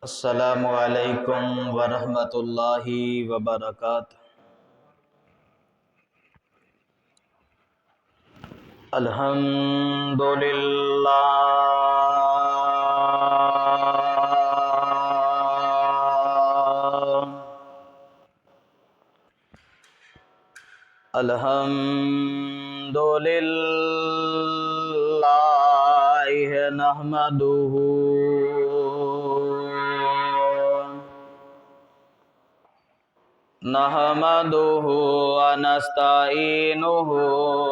السلام علیکم ورحمۃ اللہ وبرکاتہ۔ الحمد للہ الحمد للہ نحمدہ ونستعینہ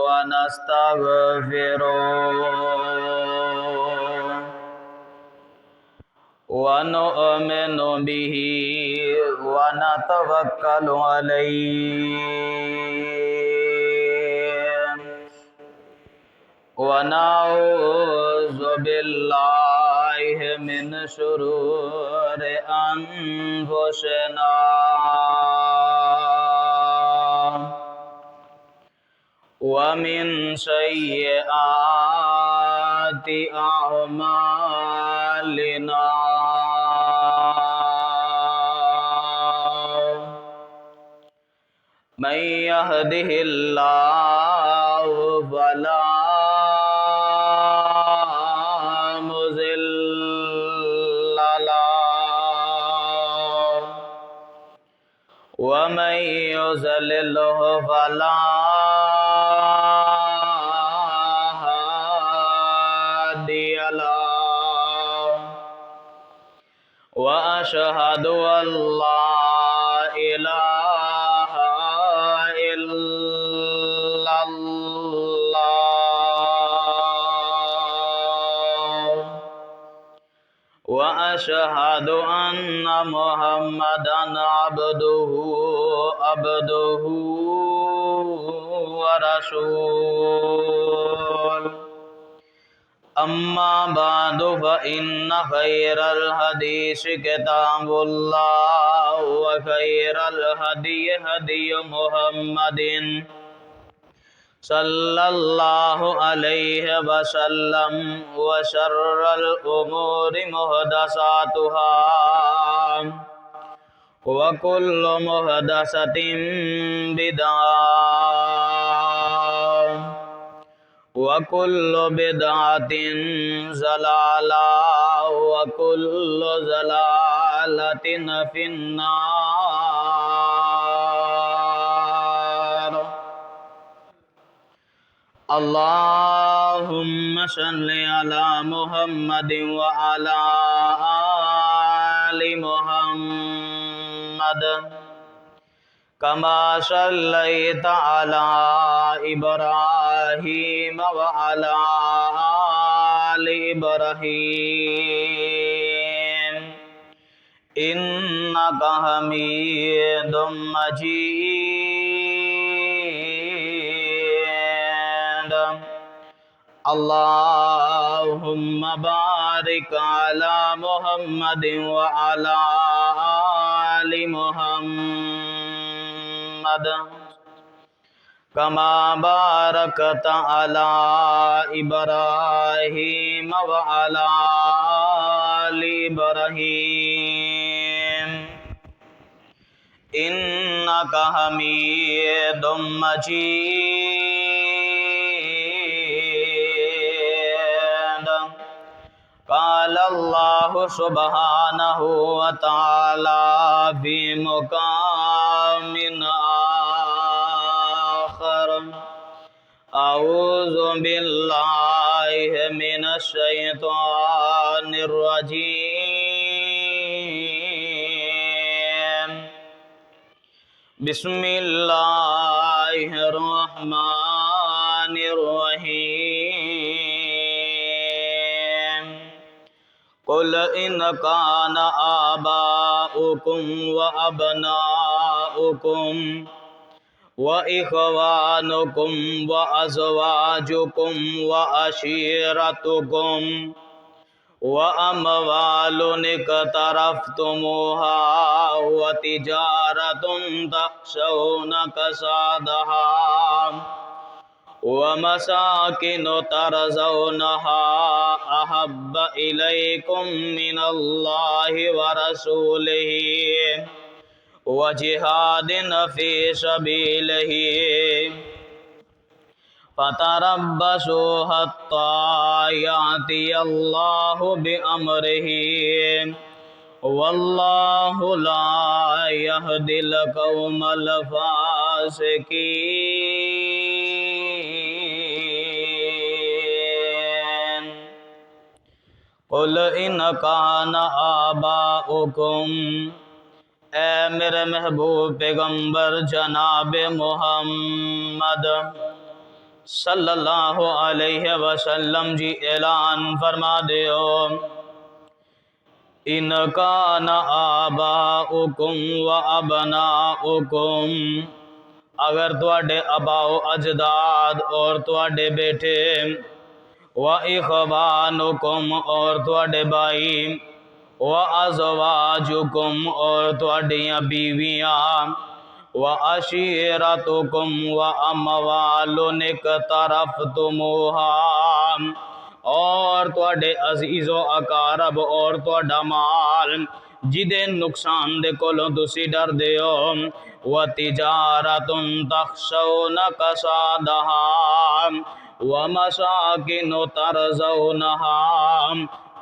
ونستغفرہ ونؤمن بہ ونتوکل علیہ ونعوذ باللہ من شرور انفسنا ومن سیئات اعمالنا من يهده الله فلا مضل له ومن يضلله فلا هادي له وأشهد أن لا إله إلا الله وأشهد أن محمدًا عبده ورسوله أما بعد فإن خير الحديث كتاب الله وخير الهدي هدي محمد صلى الله عليه وسلم وشر الأمور محدثاتها وكل محدثة بدعة وكل بدعة ضلالة وكل ضلالة في النار اللهم صل على محمد وعلى آل محمد كما صليت على إبراهيم وعلى آل إبراهيم إنك حميد مجيد اللهم بارك على محمد وعلى آل محمد كما باركت على إبراهيم وعلى آل إبراهيم إنك حميد مجيد قال الله سبحانه وتعالى في مقام آخر أعوذ بالله من الشيطان الرجيم بسم الله الرحمن الرحيم قل إن كان آباؤكم وأبناؤكم وإخوانكم وأزواجكم وعشيرتكم وأموال اقترفتموها وتجارة تخشون كسادها ومساكن ترضونها أحب إليكم من الله ورسوله وجهاد في سبيله فتربصوا حتى يأتي الله بأمره والله لا يهدي القوم الفاسقين قل إن كان آباؤكم، اے میرے محبوب پیغمبر جناب محمد صلی اللہ علیہ وسلم جی اعلان فرما دیو، ان کان آباؤکم و ابناؤکم، اگر تواڈے آباء و اجداد اور تواڈے بیٹے، و اخوانکم اور تواڈے بھائی، و ازواجکم اور تواڈیاں بیویاں، و عشیرتکم و اموال اقترفتموہا، اور تواڈے عزیز و اقارب اور تواڈا مال جدے نقصان دے کولوں تسی ڈر دیو، و تجارت تخشون کسادہا و مساکن ترضونہا،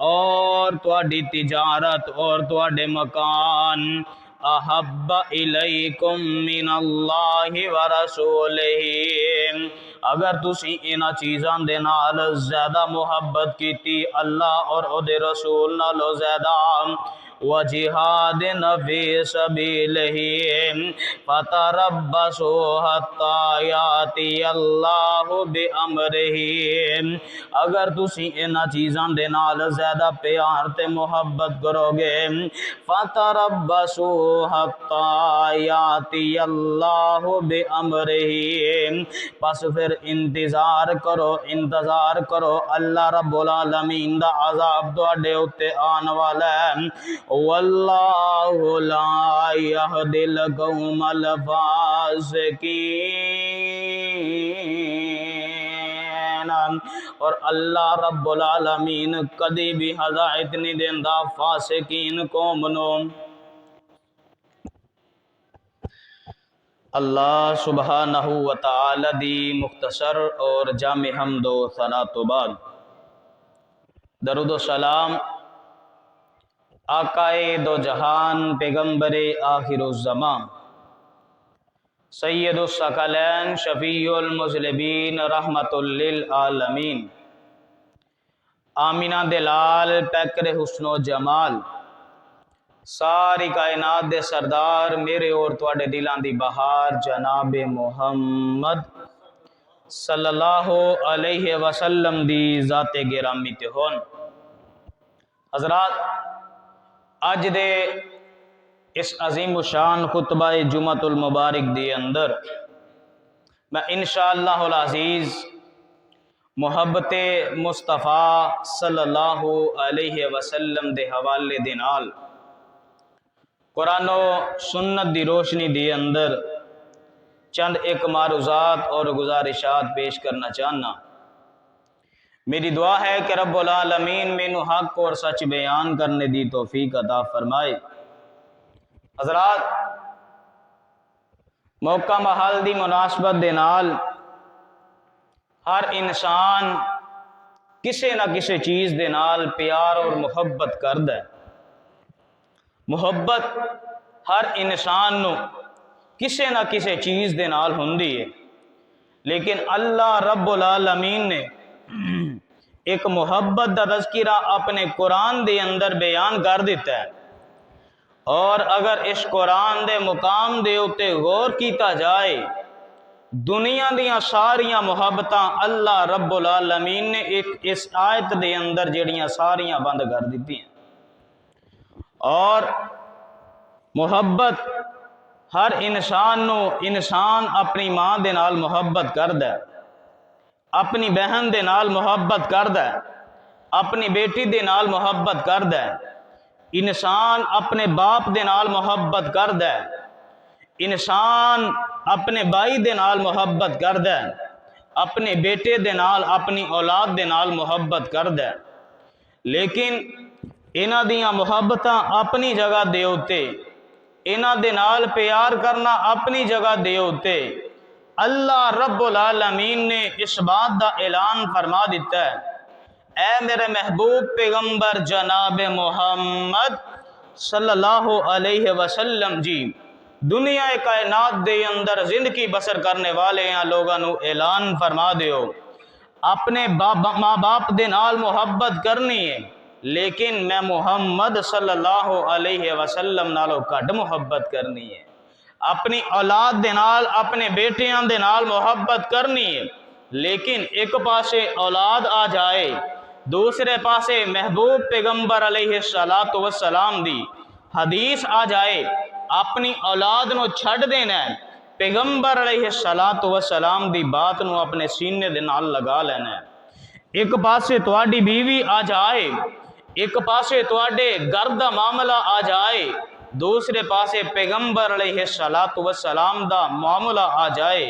اور تواڈی تجارت اور تواڈے مکان احب الیکم من اللہ ورسولہ، اگر تسی انہاں چیزاں دے نال زیادہ محبت کیتی اللہ اور او دے رسول نالو زیادہ، وجہاد فی سبیلہ فتربصوا حتی یاتی اللہ بامرہ، اگر تسی انہاں چیزاں دے نال زیادہ پیار تے محبت کرو گے، فتربصوا حتی یاتی اللہ بامرہ، پس پھر انتظار کرو اللہ رب العالمین دا عذاب تواڈے اوتے آن والا ہے، واللہ لا یہدی القوم الفاسقین، اور اللہ رب العالمین کدی بھی ہدایت نہیں دیندا فاسقین قوم نو۔ اللہ سبحانہ و تعالی دی مختصر اور جامع حمد و ثنا تو بعد درود و سلام آقائے دو جہان پیغمبر آخر الزمان سید الثقلین شفیع المذنبین رحمت للعالمین آمینہ دلال پیکر حسن و جمال ساری کائنات دے سردار میرے اور تواڈے دلاں دی بہار جناب محمد صلی اللہ علیہ وسلم دی ذات گرامی تے ہون۔ حضرات، اج دے اس عظیم الشان خطبہ جمعۃ المبارک دی اندر میں انشاءاللہ العزیز محبت مصطفیٰ صلی اللہ علیہ وسلم دے حوالے دے نال قرآن و سنت دی روشنی دی اندر چند ایک معروضات اور گزارشات پیش کرنا چاہنا۔ میری دعا ہے کہ رب العالمین مینو حق اور سچ بیان کرنے دی توفیق عطا فرمائے۔ حضرات، موقع محل دی مناسبت دے نال ہر انسان کسے نہ کسے چیز دے نال پیار اور محبت کردا ہے۔ محبت ہر انسان نو کسے نہ کسے چیز دے نال ہوندی ہے، لیکن اللہ رب العالمین نے ایک محبت دا تذکرہ اپنے قرآن دے اندر بیان کر دیتا ہے، اور اگر اس قرآن دے مقام دے اتے غور کیتا جائے دنیا دیاں ساریاں محبتاں اللہ رب العالمین نے ایک اس آیت دے اندر جڑیاں ساریاں بند کر دیتی ہیں۔ اور محبت ہر انسان نو انسان اپنی ماں دے نال محبت کردا ہے، اپنی بہن دے نال محبت کردا ہے، اپنی بیٹی دے نال محبت کردا ہے، انسان اپنے باپ دے نال محبت کردا ہے، انسان اپنے بھائی دے نال محبت کردا ہے، اپنے بیٹے دے نال اپنی اولاد دے نال محبت کردا ہے، لیکن انہاں دیاں محبتاں اپنی جگہ دے اتے، انہاں دے نال پیار کرنا اپنی جگہ دے اتے اللہ رب العالمین نے اس بات دا اعلان فرما دیتا ہے، اے میرے محبوب پیغمبر جناب محمد صلی اللہ علیہ وسلم جی، دنیا کائنات دے اندر زندگی بسر کرنے والے ہیں لوگاں نو اعلان فرما دیو، اپنے ماں باپ دے نال محبت کرنی ہے، لیکن میں محمد صلی اللہ علیہ وسلم نالو گھٹ محبت کرنی ہے، اپنی اولاد دے نال اپنے بیٹیاں دے نال محبت کرنی ہے، لیکن ایک پاسے اولاد آ جائے، دوسرے پاسے محبوب پیغمبر علیہ السلام دی حدیث آ جائے، اپنی اولاد نو چھڑ دینا ہے، پیغمبر علیہ السلام دی بات نو اپنے سینے دے نال لگا لینا ہے، ایک پاسے تواڈی بیوی آ جائے، ایک پاسے تواڈے گھر دا معاملہ آ جائے، دوسرے پاسے پیغمبر علیہ السلام دا معاملہ آ جائے،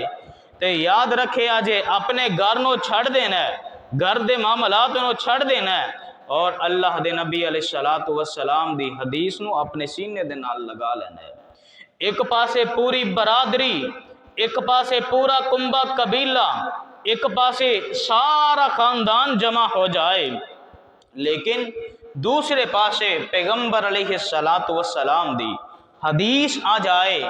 تے یاد رکھے آجے اپنے گھر نو چھڑ دینا ہے، گھر دے معاملات نو چھڑ دینا ہے، اور اللہ دے نبی علیہ السلام دی حدیث نو اپنے سینے دے نال لگا لینا ہے، ایک پاسے پوری برادری، ایک پاسے پورا کنبہ قبیلہ، ایک پاسے سارا خاندان جمع ہو جائے، لیکن دوسرے پاسے پیغمبر علیہ السلام دی حدیث آ جائے،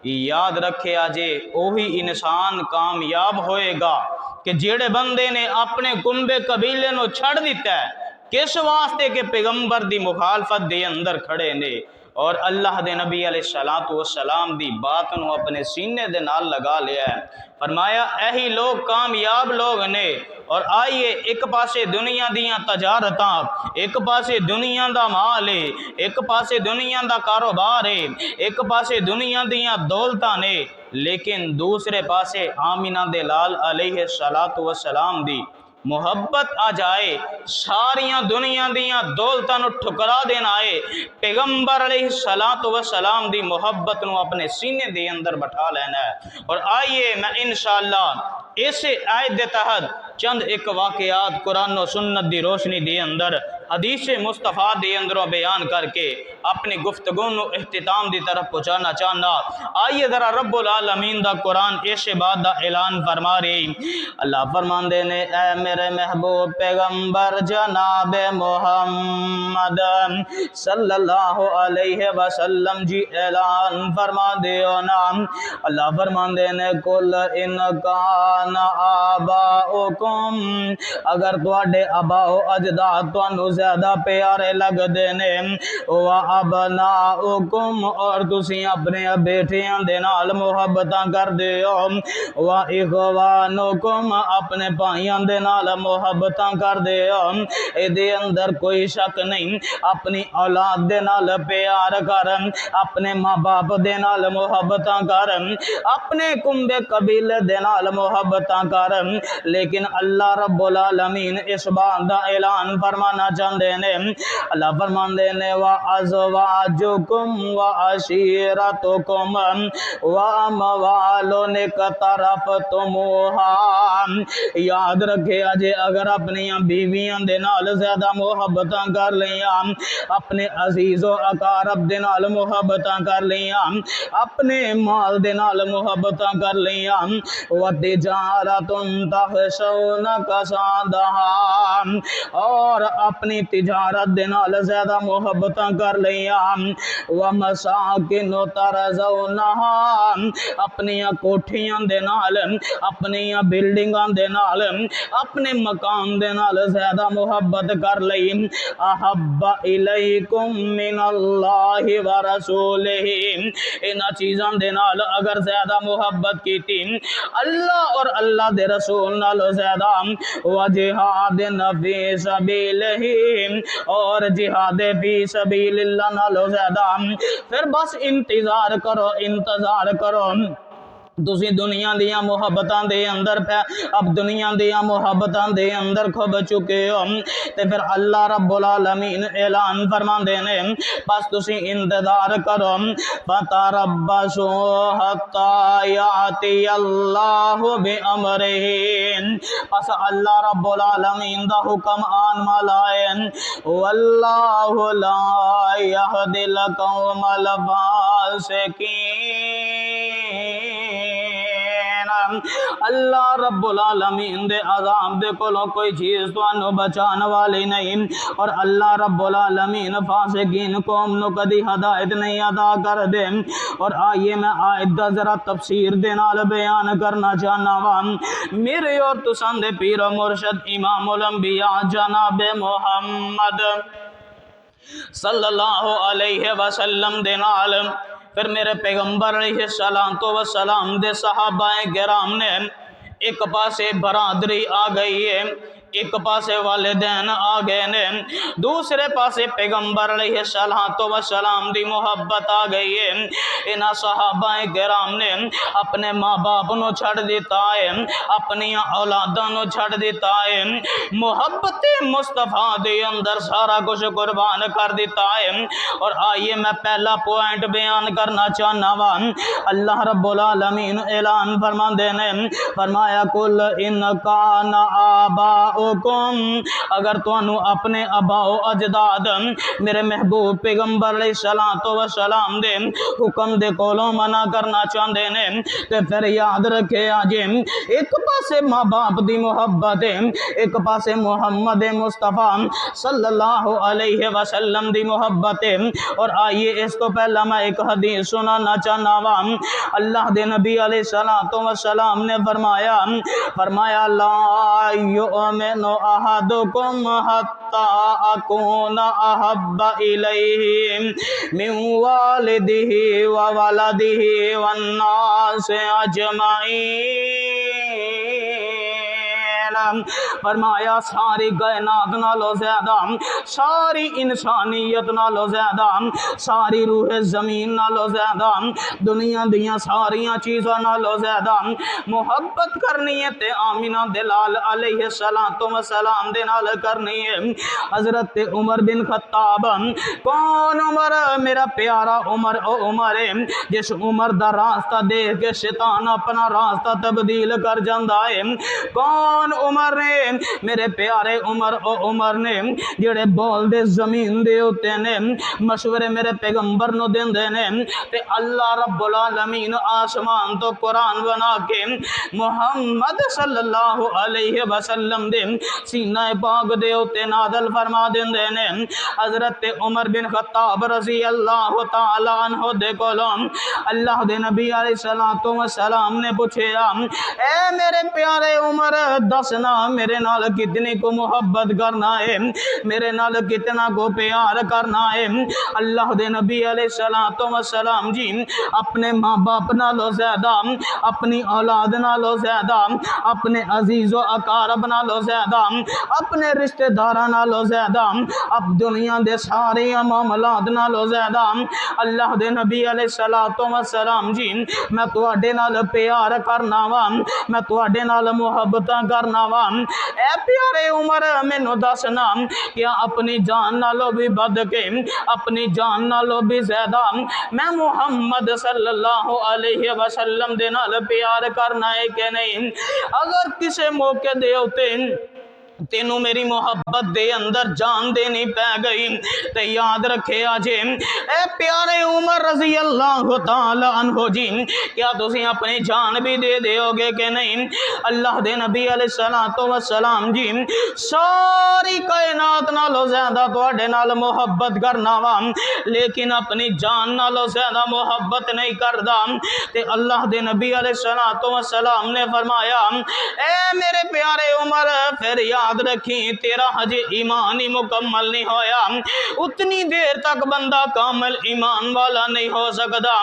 یاد رکھے آجے وہی انسان کامیاب ہوئے گا کہ جیڑے بندے نے اپنے کنبے قبیلے نو چھڑ دیتا ہے، کس واسطے کہ پیغمبر دی مخالفت دے اندر کھڑے نے اور اللہ دے نبی علیہ السلام دی بات نو اپنے سینے دے نال لگا لیا ہے، فرمایا ایہی لوگ کامیاب لوگ نے، اور آئیے ایک پاسے دنیا دیاں تجارتاں، ایک پاسے دنیا دا مال ہے، ایک پاسے دنیا دا کاروبار ہے، ایک پاسے دنیا دیاں دولتاں نے، لیکن دوسرے پاسے آمینہ دے لال علیہ السلام دی محبت آ جائے، ساریاں دنیا دیاں دولتاں نو ٹھکرا دینا ہے، پیغمبر علیہ السلام دی محبت نو اپنے سینے دے اندر بٹھا لینا ہے، اور آئیے میں انشاءاللہ اس آیت دے تحت چند ایک واقعات قرآن و سنت دی روشنی دے اندر حدیث مصطفیٰ دے اندروں بیان کر کے اپنی گفتگو نو اختتام دی طرف پہنچانا چاہنا۔ آئیے ذرا رب العالمین دا قرآن اس بات دا اعلان فرما رہی، اللہ فرمان دے نے اے میرے محبوب پیغمبر جناب محمد صلی اللہ علیہ وسلم جی اعلان فرما دیو نام، اللہ فرمان دے نے کل ان کان آباؤکم، اگر تواڈے آبا و اجداد تانوں زیادہ پیارے لگ دے نے، و ابناؤکم، اور تسی اپنے بیٹیاں دے نال محبتاں کر دیو، و اخوانکم، اپنے بھائیاں دے نال محبتاں کر دیو، اے دے اندر کوئی شک نہیں، اپنی اولاد دے نال پیار کر، اپنے ماں باپ دے نال محبتاں کر، اپنے کنبے قبیلے دے نال محبتاں کر، لیکن اللہ رب العالمین اس بات دا اعلان فرمانا چاہتے ہیں، اللہ فرماندے نے وَأَزْوَاجُكُمْ وَعَشِيرَتُكُمْ وَأَمْوَالٌ اقْتَرَفْتُمُوهَا، یاد رکھے اجے اگر اپنی بیویاں دے نال زیادہ محبتاں کر لیاں، اپنے عزیز و اقارب دے نال محبتاں کر لیاں، اپنے مال دے نال محبتاں کر لیاں، وَتِجَارَةٌ تَخْشَوْنَ كَسَادَهَا، اور اپنی تجارت دے نال زیادہ محبتاں کر لیاں، وَمَسَاكِنُ تَرْضَوْنَهَا، اپنی کوٹھیاں دے نال، اپنی بلڈنگاں دے نال، اپنے مکان دے نال زیادہ محبت کر لئی، احب الیکم من اللہ ورسولہ، انہاں چیزاں دے نال اگر زیادہ محبت کیتی اللہ اور اللہ دے رسول نال زیادہ، وجہاد فی سبیلہ، اور جہاد فی سبیل اللہ نال زیادہ، پھر بس انتظار کرو، انتظار کرو، تسی دنیا دیاں محبتاں دے اندر اب دنیا دیاں محبتاں دے اندر کھب چکے ہو تے پھر اللہ رب العالمین اعلان فرماندے نے بس تسی انتظار کرو فتربصوا حتی یاتی اللہ بامرہ بس اللہ رب العالمین دا حکم آن ملائے واللہ لا یہدی القوم الفاسقین اللہ رب العالمین دے عذاب دے کولوں کوئی چیز تانوں بچان والی نہیں اور اللہ رب العالمین فاسقین قوم نو کدی ہدایت نہیں عطا کر دے اور آئیے میں آیت دا ذرا تفسیر دے نال بیان کرنا چاہنا وا میرے اور تساں دے پیر و مرشد امام الانبیاء جناب محمد صلی اللہ علیہ وسلم دے نال پھر میرے پیغمبر علیہ السلام دے صحابہ کرام نے ایک پاسے برادری آ گئی ہے ایک پاسے والدین آ گئے نے دوسرے پاسے پیغمبر علیہ السلام دی محبت آ گئی ہے انہاں صحابہ کرام نے اپنے ماں باپ نو چھڑ دیتا ہے اپنی اولاداں نو چھڑ دیتا ہے محبت مصطفیٰ دے اندر سارا کچھ قربان کر دیتا ہے اور آئیے میں پہلا پوائنٹ بیان کرنا چاہنا وا اللہ رب العالمین اعلان فرماندے نے فرمایا کل ان کان آباؤکم اگر تانوں اپنے آبا و اجداد میرے محبوب پیغمبر علیہ السلام دے حکم دے کولوں منع کرنا چاہندے نے تے پھر یاد رکھے آجے ایک پاسے ماں باپ دی محبت ایک پاسے محمد مصطفیٰ صلی اللہ علیہ وسلم دی محبت اور آئیے اس تو پہلا میں ایک حدیث سنانا چاہنا وا اللہ دے نبی علیہ السلام نے فرمایا لا یؤمن احدکم حتی اکون احب الیہ من والدہ وولدہ والناس اجمعین فرمایا ساری کائنات نالو زیادہ ساری انسانیت نالو زیادہ ساری روح زمین نالو زیادہ دنیا دیاں ساریاں چیزاں نالو زیادہ محبت کرنی ہے تے آمینہ دلال علیہ السلام دے نال کرنی ہے حضرت عمر بن خطاب کون عمر میرا پیارا عمر او عمر جس عمر دا راستہ دیکھ کے شیطان اپنا راستہ تبدیل کر جاندہ ہے کون عمر نے میرے پیارے عمر او عمر نے جڑے بول دے زمین دے ہوتے نے مشورے میرے پیغمبر نو دین دے نے تے اللہ رب العالمین آسمان تو قرآن بنا کے محمد صلی اللہ علیہ وسلم دے سینہ پاک دے ہوتے نازل فرما دین دے نے حضرت عمر بن خطاب رضی اللہ تعالی عنہ دے کولوں اللہ دے نبی علیہ السلام نے پوچھے اے میرے پیارے عمر دسنا میرے نال کتنی کو محبت کرنا ہے میرے نال کتنا کو پیار کرنا ہے اللہ دے نبی علیہ السلام جی اپنے ماں باپ نالو زیادہ اپنی اولاد نالو زیادہ اپنے عزیز و اقارب نالو زیادہ اپنے رشتہ داراں نالو زیادہ اب دنیا دے سارے معاملات نالو زیادہ اللہ دے نبی علیہ السلام جی میں تواڈے نال پیار کرنا وا میں تواڈے نال محبت کرنا وا اے پیارے عمر مینوں دسنا کیا اپنی جان نالو بھی بد کے اپنی جان نالو بھی زیادہ میں محمد صلی اللہ علیہ وسلم دے نال پیار کرنا ہے کہ نہیں اگر کسی موقع دے ہوتے تینوں میری محبت دے اندر جان دینی پہ گئی تے یاد رکھے آجے اے پیارے عمر رضی اللہ تعالی عنہ جی کیا تسی اپنی جان بھی دے دے ہوگے کہ نہیں اللہ دے نبی علیہ السلام جی ساری کائنات نالو زیادہ تواڈے نال محبت کرنا وا لیکن اپنی جان نالو زیادہ محبت نہیں کردا تے اللہ دے نبی علیہ السلام نے فرمایا اے میرے پیارے عمر پھر یاد یاد رکھی تیرا ہجے ایمان ہی مکمل نہیں ہویا، اتنی دیر تک بندہ کامل ایمان والا نہیں ہو سکتا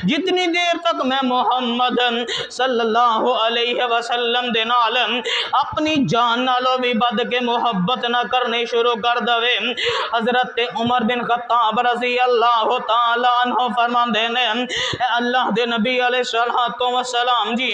جتنی دیر تک میں محمد صلی اللہ علیہ وسلم دے نال اپنی جان نالو بھی بد کے محبت نہ کرنی شروع کر دوے۔ حضرت عمر بن خطاب رضی اللہ تعالی عنہ فرماندے نے اے اللہ دے نبی علیہ السلام جی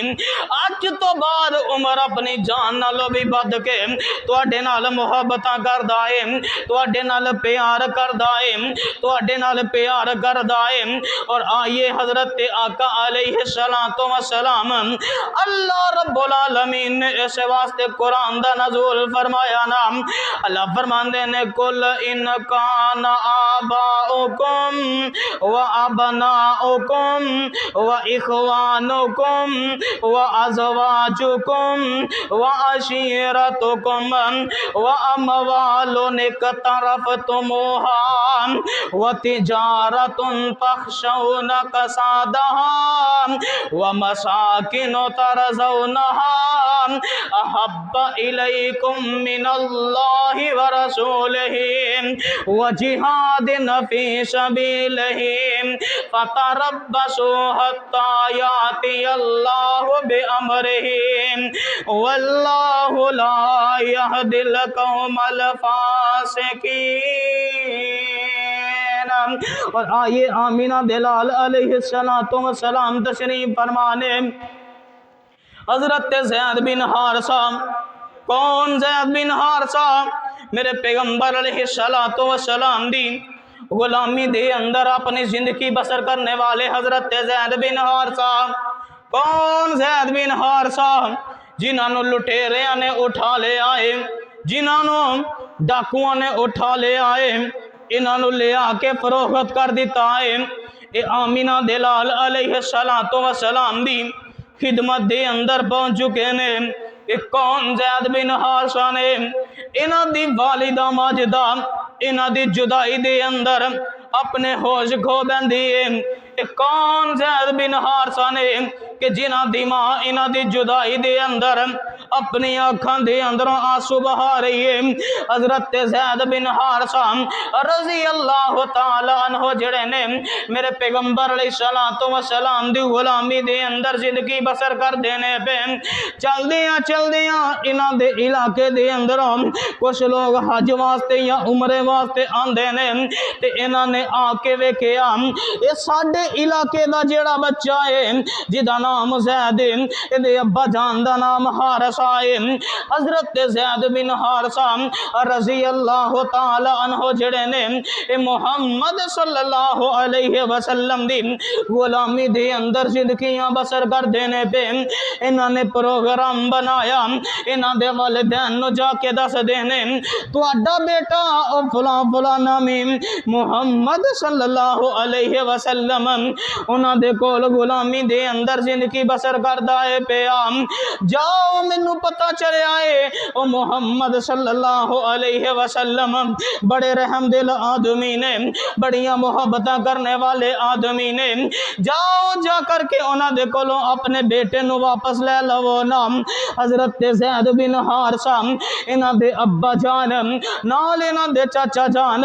اج تو بعد عمر اپنی جان نالو بھی بد کے تواڈے نال محبتاں کردا اے، تواڈے نال پیار کردا اے، تواڈے نال پیار کردا اے۔ اور آئیے حضرت آقا علیہ السلام اللہ رب العالمین نے اس واسطے قرآن دا نزول فرمایا نا، اللہ فرماندے نے کل ان کان آباؤکم و ابناؤکم و اخوانکم و ازواجکم و عشیرتکم و اموال اقترفتموها و تجارت تخشون کسادها و مساکن ترضونها احب الیکم من اللہ و رسولہ و جہاد فی سبیلہ فتربصوا حتی یاتی اللہ بامرہ واللہ لا یہدی القوم الفاسقین۔ اور آئیے آمینہ بلال علیہ السلام تشریف فرمانے۔ حضرت زید بن حارثہ، کون زید بن حارثہ؟ میرے پیغمبر علیہ السلام دی غلامی دے اندر اپنی زندگی بسر کرنے والے حضرت زید بن حارثہ۔ کون زید بن حارثہ؟ جنہاں نو لٹیریاں نے اٹھا لے آئے، جنہاں نو ڈاکوؤں نے اٹھا لے آئے، انہاں نو لے آ کے فروخت کر دیتا ہے۔ اے آمینہ دلال علیہ السلام دی خدمت دے اندر پہنچ چکے نے۔ اے کون زید بن حارثہ نے؟ انہاں دی والدہ ماجدہ انہاں دی جدائی دے اندر اپنے ہوش کھو بیندی ہے۔ اے کون زید بن حارثہ نے کہ جنہاں دی ماں انہاں دی جدائی دے اندر اپنی آنکھاں دے اندروں آنسو بہا رہی ہے۔ حضرت زید بن حارثہ رضی اللہ تعالی عنہ جڑے نے میرے پیغمبر علیہ السلام دی غلامی دے اندر زندگی بسر کر دینے پہ چل دیاں انہاں دے علاقے دے اندروں کچھ لوگ حج واسطے یا عمرے واسطے آندے نے تے انہاں نے آ کے ویکھیا اے ساڈے علاقے دا جیڑا بچہ ہے جدا نام زید ہے، اے ابا جان دا نام حارثہ ہے۔ حضرت زید بن حارثہ رضی اللہ تعالی عنہ جڑے نے اے محمد صلی اللہ علیہ وسلم دی غلامی دے اندر زندگیاں بسر کر دینے پہ انہاں نے پروگرام بنایا، انہاں دے والدین نو جا کے دس دینے تہاڈا بیٹا او فلاں فلاں نامی محمد صلی اللہ علیہ وسلم انہاں دے کول غلامی دے اندر زندگی بسر کردا ہے پیا، جاؤ مینوں پتہ چلیا ہے او محمد صلی اللہ علیہ وسلم بڑے رحم دل آدمی نے، بڑیاں محبتاں کرنے والے آدمی نے، جاؤ جا کر کے انہاں دے کولوں اپنے بیٹے نو واپس لے لو نا۔ حضرت زید بن حارثہ انہاں دے ابا جان نال انہاں دے چاچا جان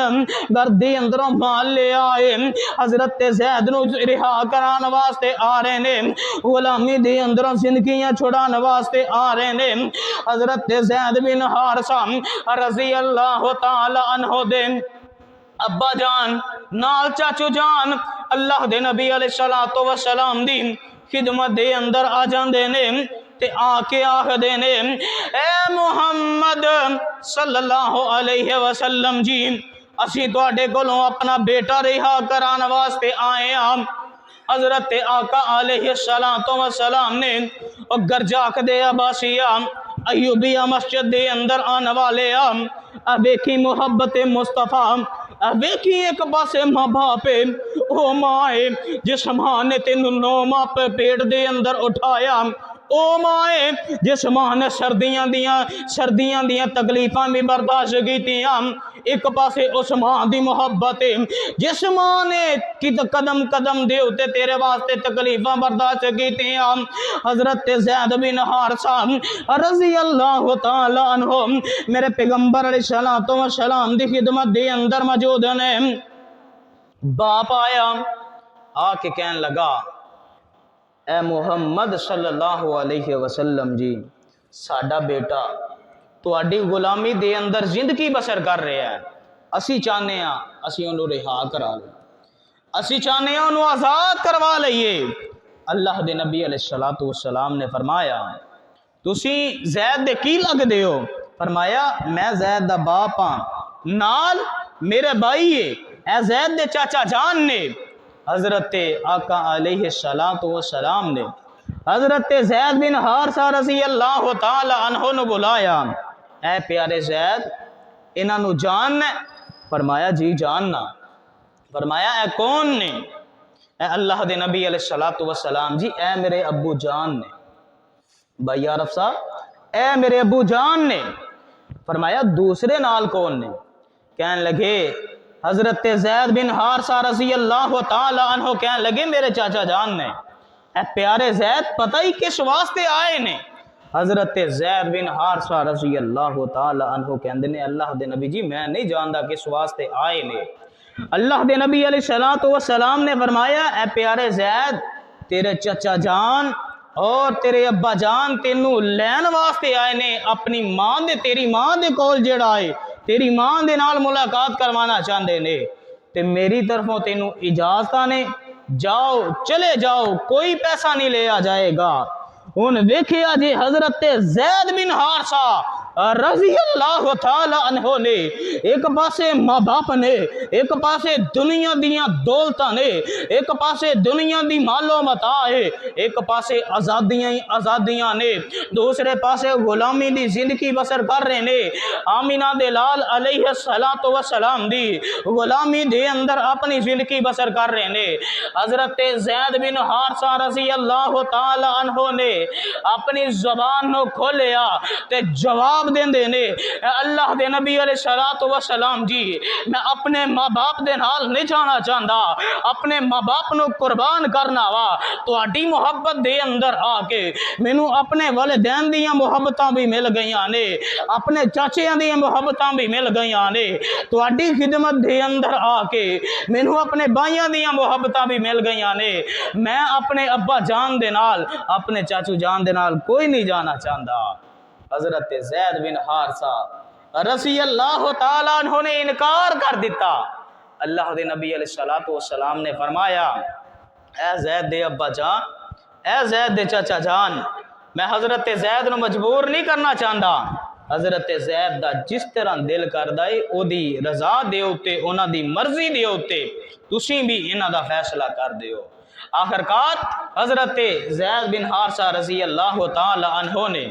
گھر دے اندروں مال لے آئے، حضرت زید نو رہا کران واسطے آ رہے نے، غلامی دے اندروں زندگیاں چھڑان واسطے آ رہے نے۔ حضرت زید بن حارثہ رضی اللہ تعالی عنہ دے ابا جان نال چاچو جان اللہ دے نبی علیہ السلام دی خدمت دے اندر آ جاندے نے تے آ کے آخ دے نے اے محمد صلی اللہ علیہ وسلم جی اسی تواڈے کولوں اپنا بیٹا رہا کران واسطے آئے ہاں۔ حضرت آقا علیہ السلام نے گرجاک دے عباسیہ ایوبیہ مسجد دے اندر آنے والے ویکھی محبت مصطفیٰ، ویکھی ایک پاسے ماں باپے او مائے جس ماں نے تینوں 9 ماہ پہ پیٹ دے اندر اٹھایا، او مائے جس ماں نے سردیاں دیاں تکلیفاں بھی برداشت کیتیاں، ایک پاسے اس ماں دی محبت ہے جس ماں نے قدم قدم دے اتے تیرے واسطے تکلیفاں برداشت کیتے ہیں۔ حضرت زید بن حارثہ رضی اللہ تعالی عنہ میرے پیغمبر علیہ السلام دی خدمت دے اندر موجود نے۔ باپ آیا آ کے کہنے لگا اے محمد صلی اللہ علیہ وسلم جی ساڈا بیٹا تواڈی غلامی دے اندر زندگی بسر کر رہا ہے، اسی چاہنے ہاں اسی انہوں رہا کرا لیں، اسی چاہنے ہاں انہوں آزاد کروا لئیے۔ اللہ دے نبی علیہ السلام نے فرمایا تسی زید دے کی لگ دے ہو؟ فرمایا میں زید دا باپ ہاں نال میرے بھائی ہے اے زید دے چاچا جان نے۔ حضرت آقا علیہ السلام نے حضرت زید بن حارثہ رضی اللہ تعالی عنہ نے بلایا، اے پیارے زید انہاں نو جاننا؟ فرمایا جی جاننا۔ فرمایا اے کون نے؟ اے اللہ دے نبی علیہ السلام جی اے میرے ابو جان نے۔ بھائی عارف صاحب اے میرے ابو جان نے۔ فرمایا دوسرے نال کون نے؟ کہنے لگے حضرت زید بن حارثہ رضی اللہ تعالی عنہ کہنے لگے میرے چاچا جان نے۔ اے پیارے زید پتہ ہی کس واسطے آئے نے؟ حضرت زید بن حارثہ رضی اللہ تعالی عنہ کہندے نے اللہ دے نبی جی میں نہیں جاندا کس واسطے آئے نے۔ اللہ دے نبی علیہ السلام نے فرمایا اے پیارے زید تیرے چچا جان اور تیرے ابا جان تینوں لین واسطے آئے نے، اپنی ماں دے تیری ماں دے کول جڑا ہے تیری ماں دے نال ملاقات کروانا چاہندے نے، تے میری طرفوں تینوں اجازت نے جاؤ چلے جاؤ کوئی پیسہ نہیں لیا جائے گا۔ ان ویکھیا جی حضرت زید بن حارثہ رضی اللہ تعالی عنہ نے ایک پاسے ماں باپ نے، ایک پاسے دنیا دیاں دولتاں نے، ایک پاسے دنیا دی مال و متاع ہے، ایک پاسے آزادیاں نے، دوسرے پاسے غلامی دی زندگی بسر کر رہے نے۔ آمینہ دے لال علیہ السلام دی غلامی دے اندر اپنی زندگی بسر کر رہے نے۔ حضرت زید بن حارثہ رضی اللہ تعالی عنہ نے اپنی زبان نو کھولیا تے جواب دے نے اے اللہ دے نبی علیہ السلام جی میں اپنے ماں باپ دے نال نہیں جانا چاہتا، اپنے ماں باپ نو قربان کرنا وا تہاڈی محبت دے اندر آ کے مینوں اپنے والدین دیاں محبتاں بھی مل گئیاں نے، اپنے چاچیاں دیاں محبتاں بھی مل گئیاں نے، تہاڈی خدمت دے اندر آ کے مینوں اپنے بھائیاں دیاں محبتاں بھی مل گئیاں نے، میں اپنے ابا جان دے نال اپنے چاچو جان دے نال کوئی نہیں جانا چاہتا۔ حضرت زید بن حارثہ رضی اللہ تعالیٰ عنہ نے انکار کر دیتا۔ اللہ دے نبی علیہ السلام نے فرمایا اے زید دے ابا جان اے زید دے چاچا جان میں حضرت زید نو مجبور نہیں کرنا چاہتا، حضرت زید دا جس طرح دل کردا ہے او دی رضا دے اوتے انہاں دی مرضی دے اوتے تسی بھی انہاں دا فیصلہ کر دیو۔ آخرکار حضرت زید بن حارثہ رضی اللہ تعالی عنہ نے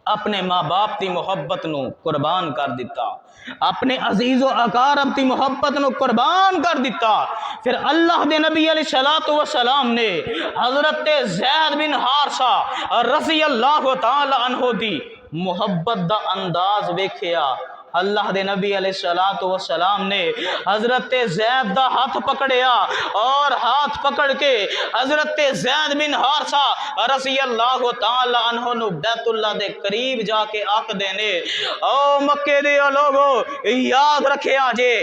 اپنے ماں باپ دی محبت نو قربان کر دیتا، اپنے عزیز و اقارب دی محبت نو قربان کر دیتا۔ پھر اللہ دے نبی علیہ السلام نے حضرت زید بن حارثہ رضی اللہ تعالی عنہ دی محبت دا انداز ویکھیا۔ اللہ دے نبی علیہ السلام نے حضرت زید دا ہاتھ پکڑیا اور ہاتھ پکڑ کے حضرت زید بن حارثہ رضی اللہ تعالی عنہ نو بیت اللہ دے قریب جا کے آکھ دینے او مکے دے لوگو یاد رکھے آجے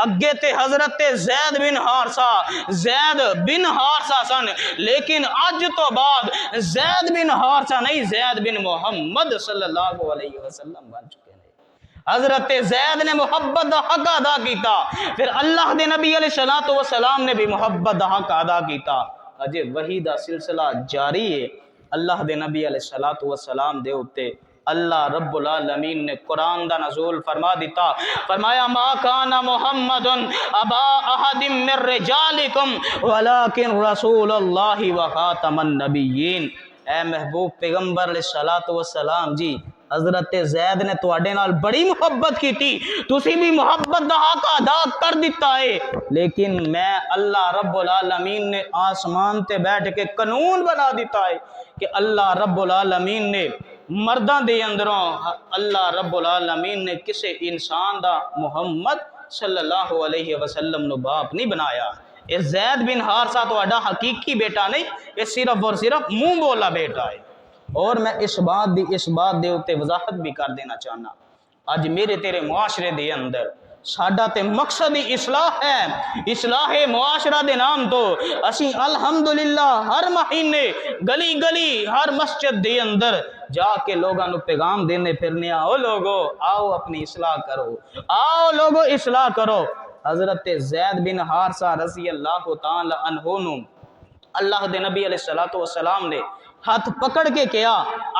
اگے تے حضرت زید بن حارثہ سن لیکن آج تو بعد زید بن حارثہ نہیں زید بن محمد صلی اللہ علیہ وسلم بن چکے۔ حضرت زید نے محبت دا حق ادا کیتا، پھر اللہ دے نبی علیہ السلام نے بھی محبت دا حق ادا کیتا۔ اجے وحی دا سلسلہ جاری ہے۔ اللہ دے نبی علیہ السلام دے اوتے اللہ رب العالمین نے قرآن دا نزول فرما دیتا، فرمایا ما کان محمد ابا احد من رجالکم ولکن رسول اللہ وخاتم النبیین۔ اے محبوب پیغمبر علیہ السلام جی حضرت زید نے تواڈے نال بڑی محبت کی تھی، تسی بھی محبت دا حق ادا کر دیتا ہے، لیکن میں اللہ رب العالمین نے آسمان تے بیٹھ کے قانون بنا دیتا ہے کہ اللہ رب العالمین نے مرداں دے اندروں اللہ رب العالمین نے کسے انسان دا محمد صلی اللہ علیہ وسلم نو باپ نہیں بنایا۔ یہ زید بن حارثہ تہاڈا حقیقی بیٹا نہیں، یہ صرف اور صرف منہ بولا بیٹا ہے۔ اور میں اس بات دے اوتے وضاحت بھی کر دینا چاہنا، اج میرے تیرے معاشرے دے اندر ساڈا تے مقصد ہی اصلاح ہے، اصلاح معاشرہ دے نام تو اسی الحمدللہ ہر مہینے گلی گلی ہر مسجد دے اندر جا کے لوگاں نو پیغام دینے پھرنے، آؤ لوگو آؤ اپنی اصلاح کرو، آؤ لوگو اصلاح کرو۔ حضرت زید بن حارثہ رضی اللہ تعالی عنہ نو اللہ دے نبی علیہ السلام نے ہاتھ پکڑ کے کیا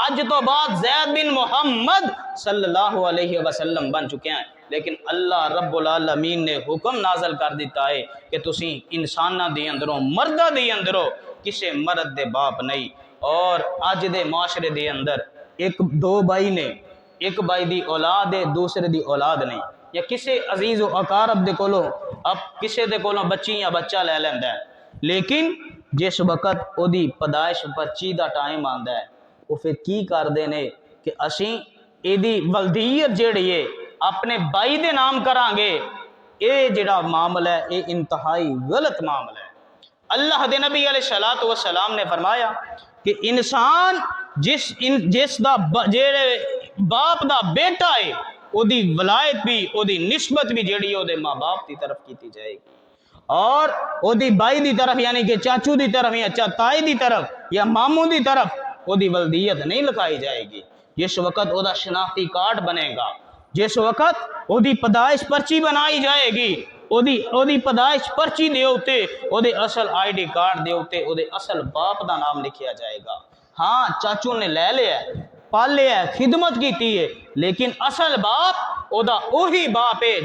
اج تو بعد زید بن محمد صلی اللہ علیہ وسلم بن چکے ہیں، لیکن اللہ رب العالمین نے حکم نازل کر دیتا ہے کہ تسی انساناں دے اندروں مردہ دے اندروں کسے مرد دے باپ نہیں۔ اور اج دے معاشرے دے اندر دو بھائی نے، ایک بھائی دی اولاد ہے دوسرے دی اولاد نہیں، یا کسے عزیز و اقارب دے کولوں اب کسے دے کولوں بچی یا بچہ لے لیندا ہے، لیکن جس وقت او دی پیدائش پرچی دا ٹائم آندا ہے وہ پھر کی کردے نے کہ اسی اے دی ولدیت جیڑی ہے اپنے بھائی دے نام کران گے۔ اے جڑا معاملہ ہے اے انتہائی غلط معاملہ ہے۔ اللہ دے نبی علیہ السلام نے فرمایا کہ انسان جس دا جیڑے باپ دا بیٹا ہے او دی ولایت بھی او دی نسبت بھی جیڑی او دے ماں باپ دی طرف کیتی جائے گی، اور او دی بھائی دی طرف یعنی کہ چاچو دی طرف یا چاتائی دی طرف یا ماموں دی طرف او دی ولدیت نہیں لکھائی جائے گی۔ جس وقت او دا شناختی کارڈ بنے گا، جس وقت او دی پیدائش پرچی بنائی جائے گی، او دی پیدائش پرچی دے اوتے او دے اصل آئی ڈی کارڈ دے اوتے او دے اصل باپ دا نام لکھیا جائے گا۔ ہاں چاچو نے لے لیا ہے، پال لیا ہے، خدمت کیتی ہے، لیکن اصل باپ او دا اوہی باپ ہے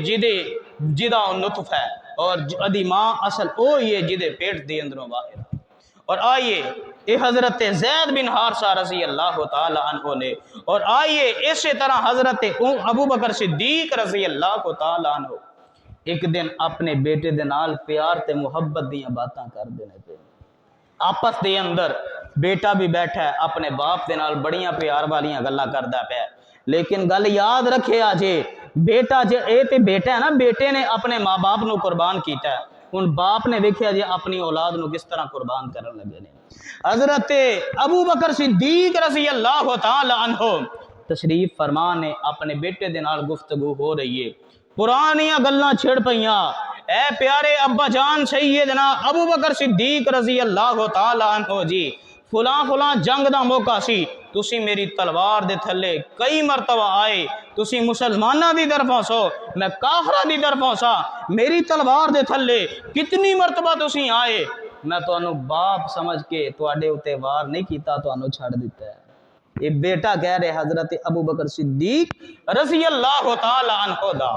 جدا نطف ہے، اور ادی ماں اصل اوہی ہے جدے پیٹ دے اندروں باہر۔ اور آئیے اے حضرت زید بن حارثہ رضی اللہ تعالی عنہ نے، اور آئیے اسی طرح حضرت ابو بکر صدیق رضی اللہ تعالی عنہ ایک دن اپنے بیٹے دے نال پیار تے محبت دیاں باتاں کر دینے پہ، آپس دے اندر بیٹا بھی بیٹھا ہے اپنے باپ دے نال بڑیاں پیار والیاں گلاں کردا پیا، لیکن گل یاد رکھے آجے بیٹا جے اے تے بیٹا ہے نا، بیٹے نے اپنے ماں باپ نو قربان کیتا ہے، ان باپ نے دیکھا جی اپنی اولاد نو کس طرح قربان کرن لگے نے۔ حضرت ابو بکر صدیق رضی اللہ تعالی عنہ تشریف فرما نے اپنے بیٹے دے نال گفتگو ہو رہی ہے، پرانیاں گلاں چھڑ پئیاں، اے پیارے ابا جان سیدنا ابو بکر صدیق رضی اللہ تعالی عنہ جی فلاں جنگ دا موقع سی، تسی میری تلوار دے تھلے کئی مرتبہ آئے، تسی مسلمانہ دی طرفوں سو میں کافرہ دی طرفوں سا، میری تلوار دے تھلے کتنی مرتبہ تسی آئے، میں تو انو باپ سمجھ کے تو اڈے اتے وار نہیں کیتا، تو انو چھڑ دیتا ہے۔ یہ بیٹا کہہ رہے حضرت ابو بکر صدیق رضی اللہ تعالی عنہ دا۔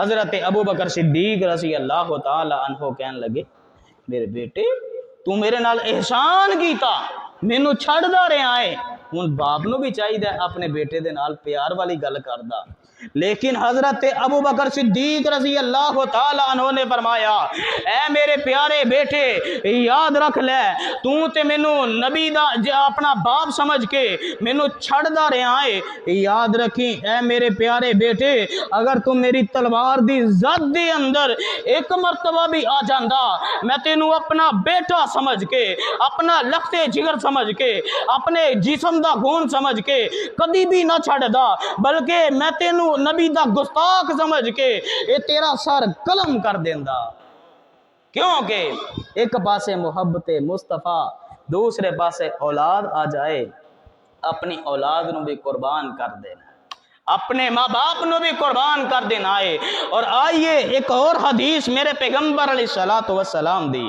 حضرت ابو بکر صدیق رضی اللہ تعالی عنہ کہنے لگے میرے بیٹے تو میرے نال احسان کیتا، مینوں چھڑ دا رہے آئے، ہن باپ نو بھی چاہیے اپنے بیٹے دے نال پیار والی گل کردا، لیکن حضرت ابو بکر صدیق رضی اللہ تعالی عنہ نے فرمایا اے میرے پیارے بیٹے یاد رکھ لے تو تے مینوں نبی دا اپنا باپ سمجھ کے مینوں چھڑ دا رہا ہے، یاد رکھی اے میرے پیارے بیٹے اگر تو میری تلوار دی زد دے اندر ایک مرتبہ بھی آ جاندا میں تینوں اپنا بیٹا سمجھ کے، اپنا لختے جگر سمجھ کے، اپنے جسم دا خون سمجھ کے کدی بھی نہ چھڑ دا، بلکہ میں تینوں نبی دا گستاخ سمجھ کے اے تیرا سر قلم کر دیندا، کیونکہ ایک پاسے محبت مصطفیٰ دوسرے پاسے اولاد آ جائے اپنی اولاد نو بھی قربان کر دینا، اپنے ماں باپ نو بھی قربان کر دینا ہے۔ اور آئیے ایک اور حدیث میرے پیغمبر علیہ الصلوۃ والسلام دی،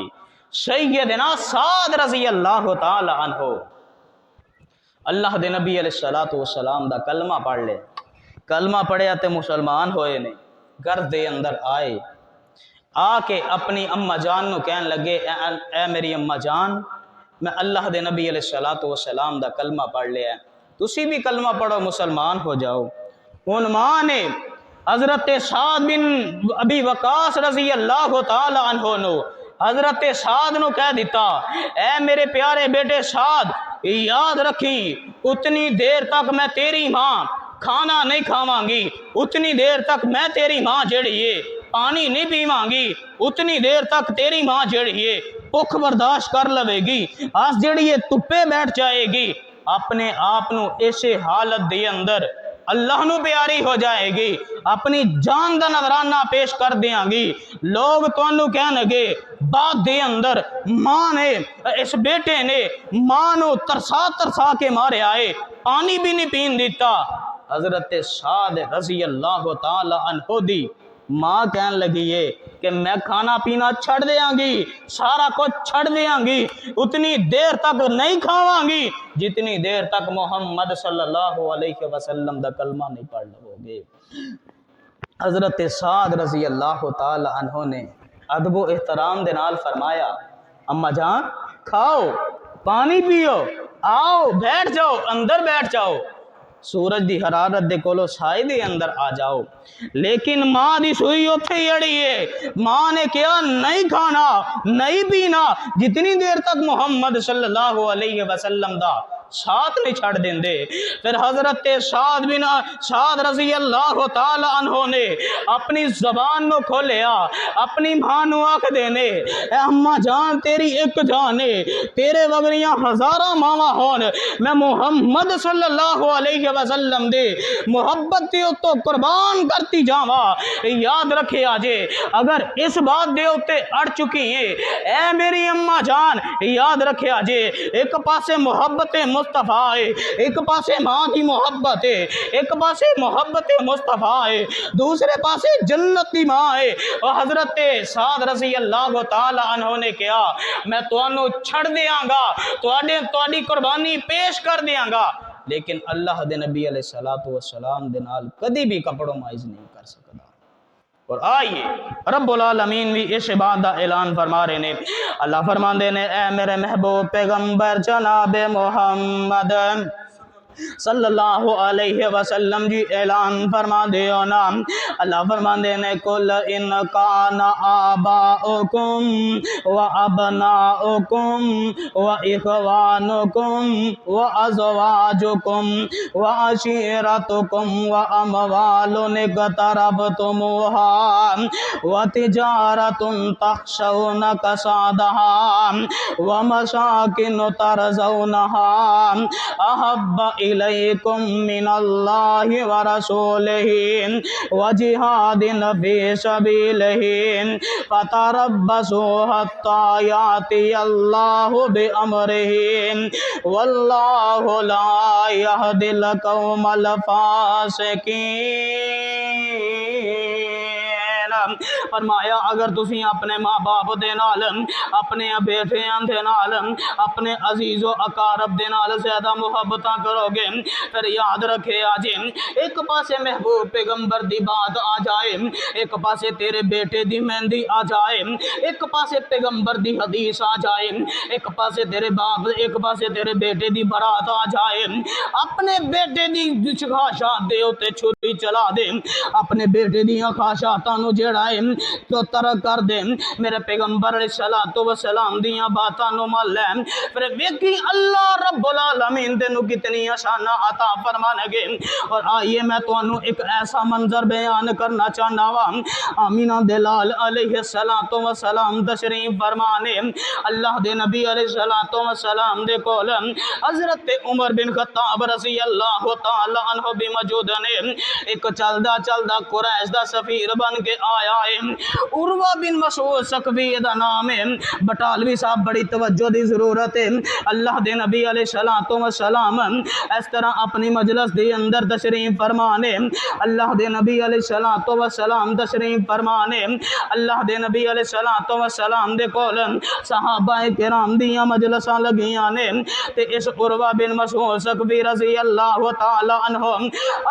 سیدنا سعد رضی اللہ تعالی عنہ اللہ دے نبی علیہ الصلوۃ والسلام دا کلمہ پڑھ لے، کلمہ پڑھیا تے مسلمان ہوئے نے، گھر دے اندر آئے، آ کے اپنی اماں جان نو کہن لگے اے میری اماں جان میں اللہ دے نبی علیہ الصلوۃ والسلام دا کلمہ پڑھ لیا ہے، تسی بھی کلمہ پڑھو مسلمان ہو جاؤ۔ ان ماں نے حضرت سعد بن ابی وقاص رضی اللہ تعالی عنہ نو حضرت سعد نو کہہ دیتا اے میرے پیارے بیٹے سعد یاد رکھی اتنی دیر تک میں تیری ماں کھانا نہیں کھاواں گی، اتنی دیر تک میں تیری ماں جڑی ہے پانی نہیں پیواں گی، اتنی دیر تک تیری ماں جڑی ہے بھوک برداشت کر لوے گی، آس جڑی ہے تپے بیٹھ جائے گی، اپنے آپ نو ایسے حالت دے اندر اللہ نو پیاری ہو جائے گی، اپنی جان دا نظرانہ پیش کر دیاں گی، لوگ تانوں کہنے گے بعد دے اندر ماں نے اس بیٹے نے ماں نو ترسا ترسا کے مارے آئے، پانی بھی نہیں پین دیتا۔ حضرت سعد رضی اللہ تعالی عنہ دی ماں کہن لگی ہے کہ میں کھانا پینا چھڑ دیاں گی، سارا کچھ چھڑ دیاں گی، اتنی دیر تک نہیں کھاواں گی جتنی دیر تک محمد صلی اللہ علیہ وسلم دا کلمہ نہیں پڑھ لو گے۔ حضرت سعد رضی اللہ تعالی عنہ نے ادب و احترام دے نال فرمایا اماں جان کھاؤ پانی پیو، آؤ بیٹھ جاؤ، اندر بیٹھ جاؤ، سورج دی حرارت دے کولو سائے دے اندر آ جاؤ، لیکن ماں دی سوئی اوتھے ہی اڑی ہے، ماں نے کیا نہیں کھانا نہیں پینا جتنی دیر تک محمد صلی اللہ علیہ وسلم دا ساتھ نہیں چھڑ دیں دے۔ پھر حضرت سعد رضی اللہ تعالی عنہ نے اپنی زبان نو کھولیا، اپنی ماں نو آکھ دینے اے اماں جان تیری ایک جان ہے، تیرے وگریاں ہزاراں ماواں ہون، میں محمد صلی اللہ علیہ وسلم دے محبت تے تو قربان کرتی جاواں، یاد رکھے آجے اگر اس بات دے اتے اڑ چکی ہیں اے میری اماں جان، یاد رکھے آجے ایک پاسے محبت مصطفیٰ ہے، ایک پاسے ماں کی محبت ہے، ایک پاسے محبت مصطفیٰ ہے، دوسرے پاسے جنت کی ماں ہے، اور حضرت سعد رضی اللہ تعالی عنہ نے کہا میں توانو چھڑ دیاں گا، تواڈی قربانی پیش کر دیاں گا، لیکن اللہ دے نبی علیہ السلام دے نال کدی بھی کپڑوں مائز نہیں کر سکتا۔ اور آئیے رب العالمین بھی اس بات دا اعلان فرما رہے نے، اللہ فرماندے نے اے میرے محبوب پیغمبر جناب محمد صلی اللہ علیہ وسلم جی اعلان فرما دیو نا، اللہ فرمان دینے کل ان کان آباؤکم و ابناؤکم و اخوانکم و ازواجکم و عشیرتکم و اموال اقترفتموها و تجارت تخشون کسادها و مساکن ترزونها احب الیکم من اللہ ورسولہ وجہاد فی سبیلہ فتربصوا حتی یاتی اللہ بامرہ واللہ لا یہدی القوم الفاسقین۔ فرمایا اگر تسی اپنے ماں باپ دے نال، اپنے بیٹیاں دے نال، اپنے عزیز و اقارب دے نال زیادہ محبتاں کرو گے، پھر یاد رکھے آجے ایک پاسے محبوب پیغمبر دی بات آ جائے، ایک پاسے تیرے بیٹے دی مہندی آ جائے، ایک پاسے پیغمبر دی حدیث آ جائے، ایک پاسے تیرے باپ، ایک پاسے تیرے بیٹے دی برات آ جائے، اپنے بیٹے دی خواہشات دے ہوتے چھری چلا دے، اپنے بیٹے دی خواہشاتاں نو جڑائے تو ترک کر دے، میرے پیغمبر علیہ السلام دیاں باتاں نو مان لے، پھر ویکھی اللہ رب العالمین تینوں کتنی آسانہ عطا فرمان گے۔ اور آئیے میں تانوں ایک ایسا منظر بیان کرنا چاہنا وا، آمینہ دلال علیہ السلام تشریف فرمانے، اللہ دے نبی علیہ السلام دے کول حضرت عمر بن خطاب رضی اللہ تعالی عنہ بھی موجود نے، ایک چلدا چلدا قریش دا سفیر بن کے آیا ہے، عروہ بن مسعود ثقفی دا نام ہے، بٹالوی صاحب بڑی توجہ دی ضرورت ہے، اللہ دے نبی علیہ السلام اس طرح اپنی مجلس دے اندر تشریف فرمانے، اللہ دے نبی علیہ السلام تشریف فرمانے، اللہ دے نبی علیہ السلام دے کول صحابہ کرام دیاں مجلساں لگیاں نے، تے اس عروہ بن مسعود ثقفی رضی اللہ تعالی عنہ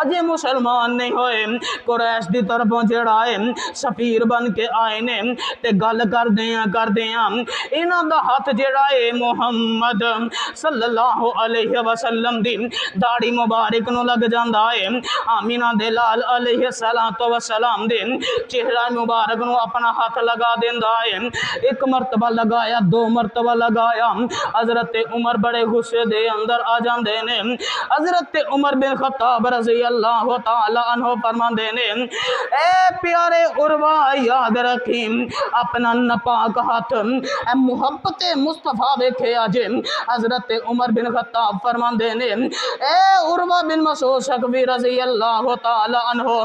اجے مسلمان مسلمان نہیں ہوئے قریش دی طرفوں جڑا ہے سفیر بن کے آئے نے تے گل کر دیاں انہاں دا ہاتھ جڑا ہے محمد صلی اللہ علیہ وسلم دی داڑھی مبارک نو لگ جاندا ہے آمینہ دے لال علیہ السلام دے چہرہ مبارک نو اپنا ہاتھ لگا دیندا ہے ایک مرتبہ لگایا دو مرتبہ لگایا حضرت عمر بڑے غصے دے اندر آ جاندے نے حضرت عمر بن خطاب رضی اللہ تعالی عنہ فرماندے نے اے پیارے عروہ یاد رکھیں اپنا نپاک ہاتھ اے محبت مصطفیٰ ویکھے آجے حضرت عمر بن خطاب فرماندے نے اے عروہ بن مسعود ثقفی رضی اللہ تعالی عنہ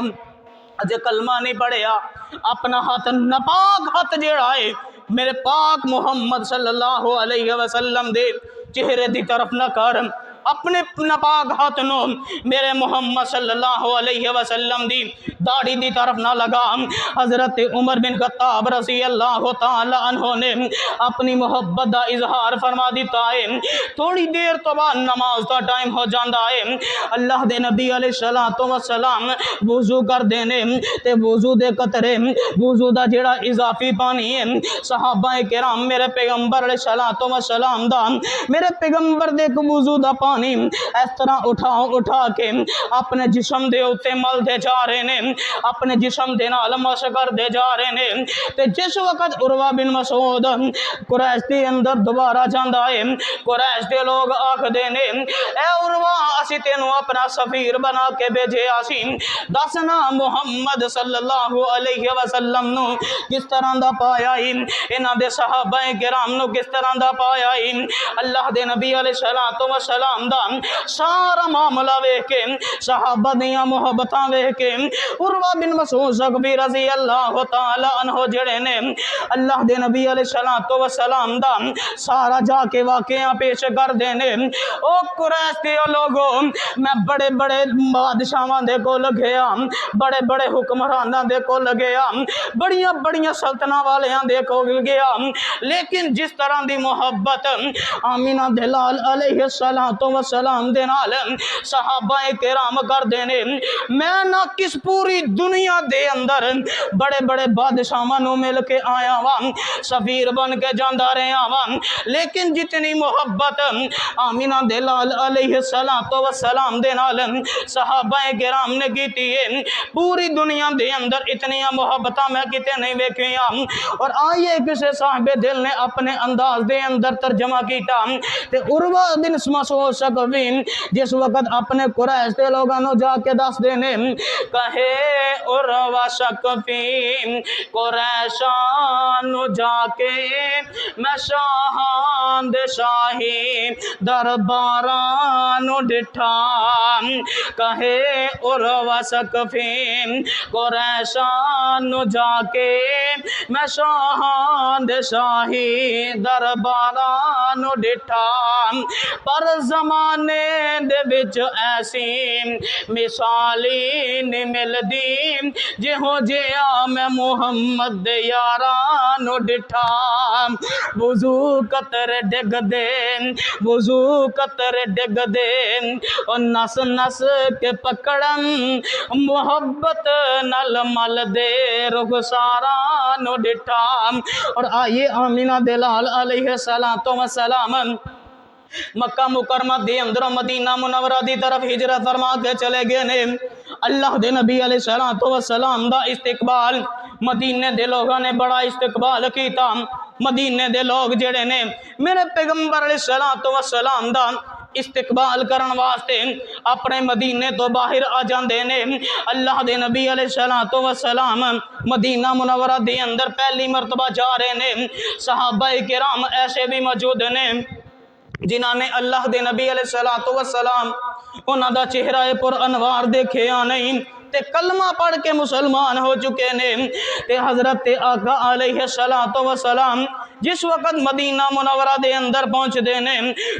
اجے کلمہ نہیں پڑھیا اپنا ہاتھ نپاک ہاتھ جیڑا ہے میرے پاک محمد صلی اللہ علیہ وسلم دے چہرے دی طرف نہ کر اپنے نپاک ہاتھ نو میرے محمد صلی اللہ علیہ وسلم دی داڑھی دی طرف نہ لگا حضرت عمر بن خطاب رضی اللہ تعالی عنہ نے اپنی محبت دا اظہار فرما دیتا ہے تھوڑی دیر تو بعد نماز دا ٹائم ہو جاندہ ہے اللہ دے نبی علیہ السلام وضو کر دینے تے وضو دے قطرے وضو دا جڑا اضافی پانی ہے صحابہ کرام میرے پیغمبر علیہ السلام دا میرے پیغمبر دے وضو دا پانی اس طرح اٹھا کے اپنے جسم دے اوتے مل دے جا رہے نے اپنے جسم دے نال مشق کر دے جا رہے نے تے جس وقت عروہ بن مسعود قریش دے اندر دوبارہ جاندا ہے قریش دے لوگ آکھ دے نے اے عروہ اسی تینوں اپنا سفیر بنا کے بھیجے آسی دسنا محمد صلی اللہ علیہ وسلم نو کس طرح دا پایا انہاں دے صحابہ کرام نو کس طرح دا پایا اللہ دے نبی علیہ السلام دا سارا معاملہ ویکھ کے صحابہ دیاں محبتاں ویکھ کے عروہ بن مسعود ثقفی رضی اللہ تعالی عنہ جڑے نے اللہ دے نبی علیہ السلام دا سارا جا کے واقعہ پیش کر دینے او قریش دے لوگوں میں بڑے بڑے بادشاہاں دے کو لگیا بڑے بڑے حکمراناں دے کو لگیا بڑیاں بڑیاں سلطنہ والیاں دے کو گیا لیکن جس طرح دی محبت آمینہ دلال علیہ السلام دے نال صحابہ کرام کر دینے میں نہ کس پوری دنیا دے اندر بڑے بڑے بادشاہاں نو مل کے آیا ہوا سفیر بن کے جاندہ رہا ہوا لیکن جتنی محبت آمینہ دلال علیہ السلام دے نال صحابہ کرام نے کیتی ہے پوری دنیا دے اندر اتنی محبتاں میں کتے نہیں ویکھیاں اور آئیے کسے صاحب دل نے اپنے انداز دے اندر ترجمہ کیتا تے عروہ بن مسعود ثقفی جس وقت اپنے قریش دے لوگاں نو جا کے دس دینے کہے عروہ ثقفی قریشان نو جا کے میں شاہان دے شاہی درباران نو ڈٹھا کہے عروہ ثقفی قریشان نو جا کے میں شاہان دے شاہی درباران نو ڈٹھا پر زمانے دے وچ ایسی مثالی نہیں ملدی جہو جیا میں محمد دے یارانو ڈٹھا وضو قطر ڈگ دے وضو قطر ڈگ دے اور نس نس کے پکڑن محبت نل مل دے رخسارانو ڈٹھا اور آئیے آمینہ دلال علیہ السلام مکہ مکرمہ دے اندر مدینہ منورہ دی طرف ہجرت فرما کے چلے گئے نے اللہ دے نبی علیہ السلام دا استقبال مدینے دے لوگاں نے بڑا استقبال کیتا مدینے دے لوگ جڑے نے میرے پیغمبر علیہ السلام دا استقبال کرن واسطے اپنے مدینے تو باہر آ جاندے نے اللہ دے نبی علیہ السلام مدینہ منورہ دے اندر پہلی مرتبہ جا رہے نے صحابہ کرام ایسے بھی موجود نے جنہاں نے اللہ دے نبی علیہ السلام انہاں دا چہرہ پر انوار دیکھے نہیں تے کلمہ پڑھ کے مسلمان ہو چکے نے تے حضرت آقا علیہ السلام جس وقت مدینہ منورہ دے اندر پہنچ دینے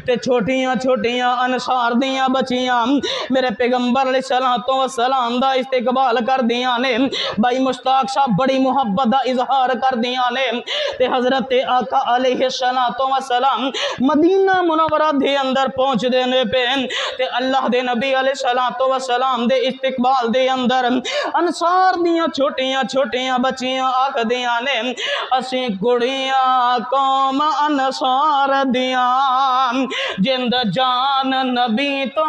تے چھوٹیاں چھوٹیاں انصار دیاں بچیاں میرے پیغمبر علیہ السلام دا استقبال کر دیاں نے بھائی مشتاق صاحب بڑی محبت دا اظہار کر دیاں نے تے حضرت آقا علیہ السلام مدینہ منورہ دے اندر پہنچ دینے پہ تے اللہ دے نبی علیہ السلام دے استقبال دے اندر انصار دیاں چھوٹیاں چھوٹیاں بچیاں آکھ دیاں نے اسی کڑیاں قوم انصار دیاں جند جان نبی تو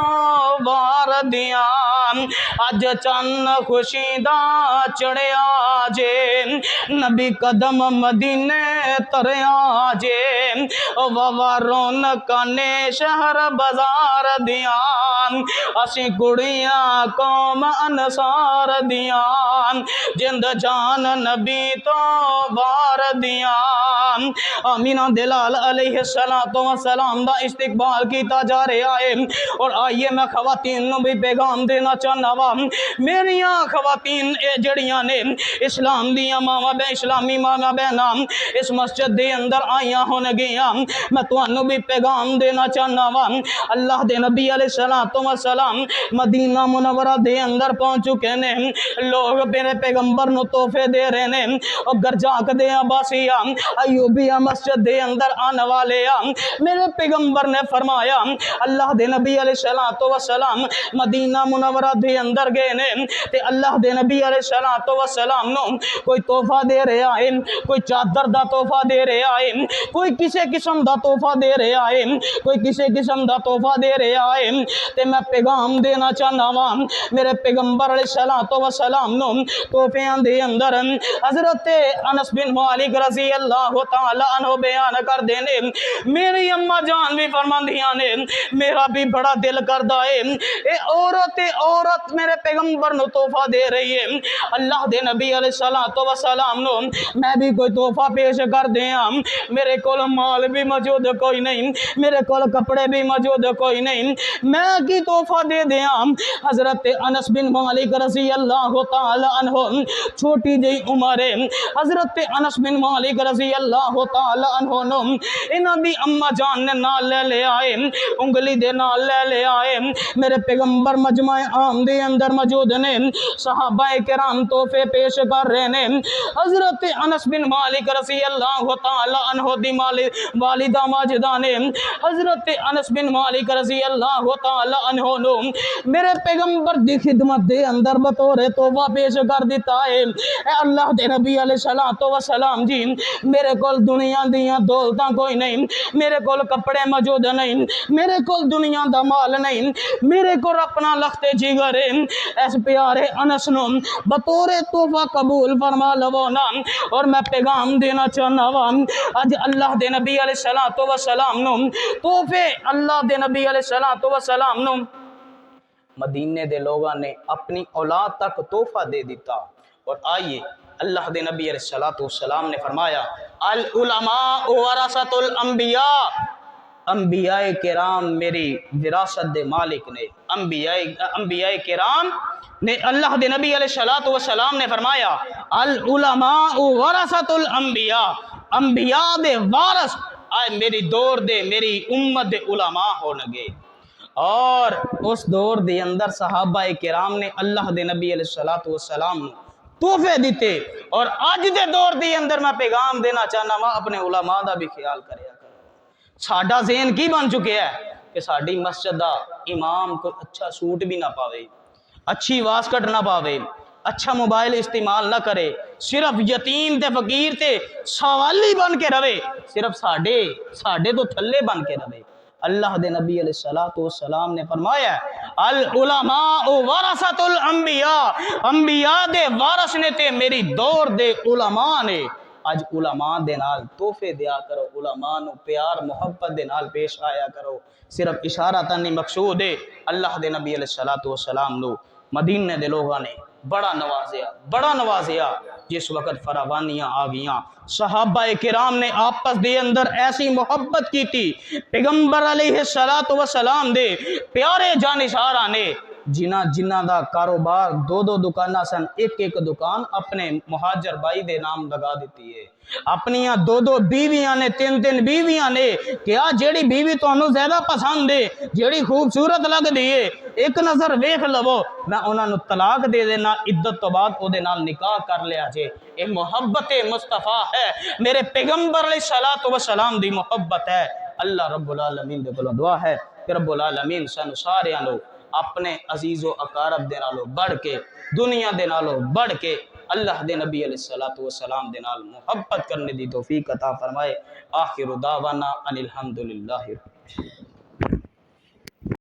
وار دیاں اج چن خوشی دا چڑھیا جے نبی قدم مدینے تریا جے ووا رونق نے شہر بازار دیاں اسی کڑیاں قوم انصار دیاں جند جان نبی تو بار دیاں آمینہ دلال علیہ السلام دا استقبال کیتا جا رہا ہے اور آئیے میں خواتین نو بھی پیغام دینا چاہنا وا میریاں خواتین اے جڑیاں نے اسلام دیاں ماما بے اسلامی ماما بہناں اس مسجد دے اندر آئیاں ہونے گیاں میں تانوں بھی پیغام دینا چاہنا وا اللہ دے نبی علیہ السلام مدینہ منورہ دے اندر پہنچ چکے نے لوگ میرے پیغمبر نو تحفے دے رہے نے اور گرجاک دے عباسیہ ایوبیہ مسجد دے اندر آنے والے میرے پیغمبر نے فرمایا اللہ دے نبی علیہ السلام مدینہ منورہ دے اندر گئے نے تے اللہ دے نبی علیہ السلام نو کوئی تحفہ دے رہا ہے کوئی چادر دا تحفہ دے رہا ہے کوئی کسے قسم دا تحفہ دے رہا ہے کوئی کسے قسم دا تحفہ دے رہا ہے تے میں پیغام دینا چاہنا وا میرے پیغمبر علیہ السلام نو تحفیاں دے اندر حضرت انس بن مالک رضی اللہ تعالی عنہ بیان کر دینے میری اماں جان بھی فرماندیاں نے میرا بھی بڑا دل کردا ہے اے عورت میرے پیغمبر نو تحفہ دے رہی ہے اللہ دے نبی علیہ السلام نو میں بھی کوئی تحفہ پیش کر دیاں میرے کول مال بھی موجود کوئی نہیں میرے کول کپڑے بھی موجود کوئی نہیں میں کی تحفہ دے دیاں حضرت انس بن مالک رضی اللہ تعالی عنہ چھوٹی جئی عمر حضرت انس بن مالک رضی اللہ تعالی عنہ نو انہاں دی اماں جان نے نال لے آئے انگلی دے نال لے آئے میرے پیغمبر مجمع عام دے اندر موجود نے صحابہ کرام تحفے پیش کر رہے نے حضرت انس بن مالک رضی اللہ تعالی عنہ دی والدہ ماجدہ نے حضرت انس بن مالک رضی اللہ تعالی عنہ نو میرے پیغمبر دی خدمت دے اندر بطور تحفہ پیش کر دیتا ہے اے اللہ دے نبی علیہ السلام جی میرے کول دنیا دیاں دولتاں کوئی نہیں میرے کول کپڑے موجود نہیں میرے کول دنیا دا مال نہیں میرے کول اپنا لخت جگر اس پیارے انس نو بطور تحفہ قبول فرما لو نا اور میں پیغام دینا چاہنا وا اج اللہ دے نبی علیہ السلام نو تحفے اللہ دے نبی علیہ السلام نو مدینے دے لوگاں نے اپنی اولاد تک تحفہ دے دیتا اور آئیے اللہ دے نبی علیہ السلام نے فرمایا العلماء ورثۃ الانبیاء انبیاء کرام میری وراثت دے مالک نے انبیاء کرام نے اللہ دے نبی علیہ السلام نے فرمایا العلماء ورثۃ الانبیاء انبیاء دے وارث آئے میری دور دے میری امت دے علماء ہونگے اور اس دور دے اندر صحابہ کرام نے اللہ دے نبی علیہ السلام تحفے دیتے اور آج دے دور دے اندر میں پیغام دینا چاہنا وا اپنے علماء دا بھی خیال کریا کرو ساڈا ذہن کی بن چکے ہے کہ ساڈی مسجد دا امام کوئی اچھا سوٹ بھی نہ پاوے اچھی واسکٹ نہ پاوے اچھا موبائل استعمال نہ کرے صرف یتیم تے فقیر تے سوالی بن کے رہے صرف ساڈے تو تھلے بن کے رہے اللہ دے نبی علیہ السلام نے فرمایا العلماء ورثۃ الانبیاء انبیاء دے وارث نے تے میری دور دے علماء نے اج علماء دے نال تحفے دیا کرو علماء نو پیار محبت دے نال پیش آیا کرو صرف اشارہ تا نہیں مقصود ہے اللہ دے نبی علیہ السلام نو مدینے دے لوگاں نے بڑا نوازیا جس وقت فراوانیاں آ گیاں صحابہ کرام نے آپس دے اندر ایسی محبت کی تھی پیغمبر علیہ السلام دے پیارے جانشاراں نے جنہ دا کاروبار دو دو دکانہ سن، ایک ایک دکان اپنے مہاجر بھائی دے نام لگا دیتی ہے، اپنیاں دو دو بیویاں نے، تین تین بیویاں نے، کیا جیڑی بیوی تانوں زیادہ پسند ہے، جیڑی خوبصورت لگ دی ہے، ایک نظر ویکھ لو، میں انہاں نو طلاق دے دینا، عدت تو بعد او دے نال نکاح کر لیا جے۔ اے محبت مصطفیٰ ہے، میرے پیغمبر علیہ الصلوۃ والسلام دی محبت ہے۔ اللہ رب العالمین دے کولوں دعا ہے کہ رب العالمین سانو ساریاں نو اپنے عزیز و اقارب دے نالوں بڑھ کے، دنیا دے نالوں بڑھ کے اللہ دے نبی علیہ الصلوۃ والسلام دے نال محبت کرنے دی توفیق عطا فرمائے۔ آخر دعوانا ان الحمدللہ۔